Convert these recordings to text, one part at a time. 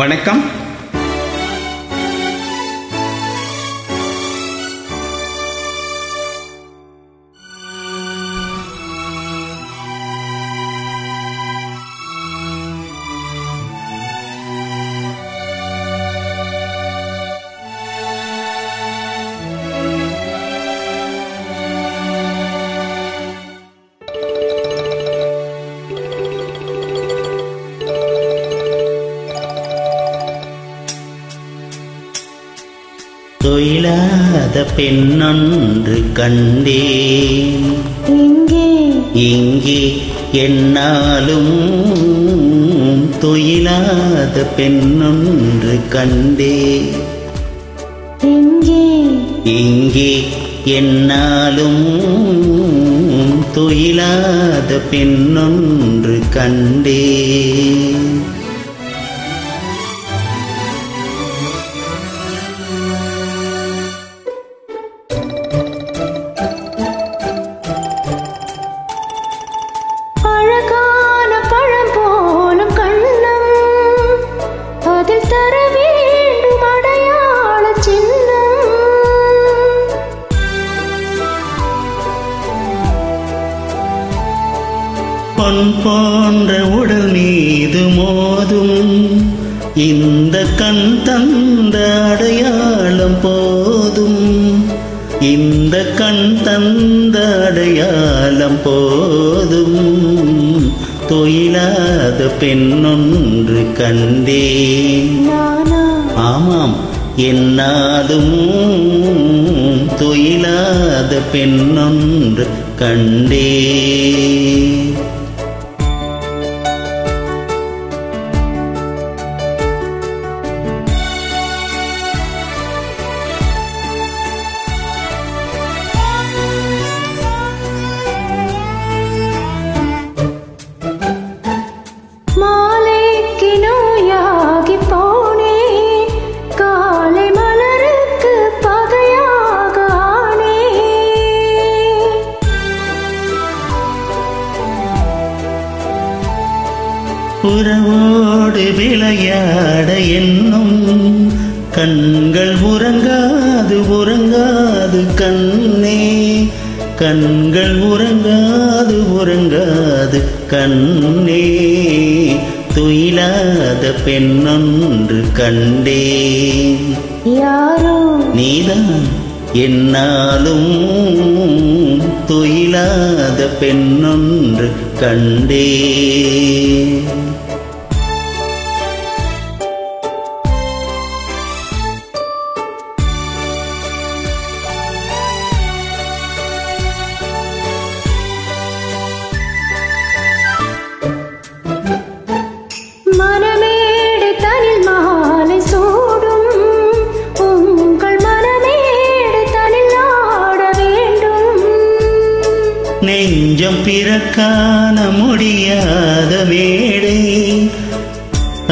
வணக்கம். தொயிலாத பெண்ணொன்று கண்டேன் இங்கே என்னாலும் தொயிலாத பெண்ணொன்று கண்டேன் இங்கே என்னாலும் தொயிலாத பெண்ணொன்று கண்டேன். பொன் போன்ற உடல் மீது மோதும் இந்த கண் தந்த அடையாளம் போதும், இந்த கண் தந்த அடையாளம் போதும். தொயிலாத பெண்ணொன்று கண்டேன், ஆமாம் என்னாலும் தொயிலாத பெண்ணொன்று கண்டேன். உறவோடு விளையாட என்னும் கண்கள் உறங்காது உறங்காது கண்ணே, கண்கள் உறங்காது உறங்காது கண்ணே. தொயிலாத பெண்ணொன்று கண்டேன், யாரோ நீதான் என்னாலும் தொயிலாத பெண்ணொன்று கண்டேன். நெஞ்சம் பிறக்காண முடியாத மேடை,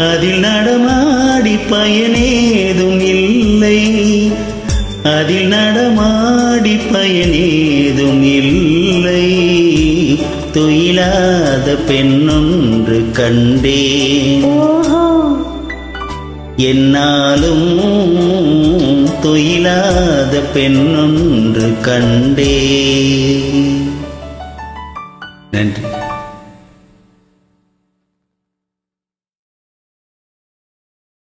அதில் நடமாடி பயனேதும் இல்லை, அதில் நடமாடி பயனேதும் இல்லை. தொயிலாத பெண்ணொன்று கண்டேன், என்னாலும் தொயிலாத பெண்ணொன்று கண்டேன். நன்றி.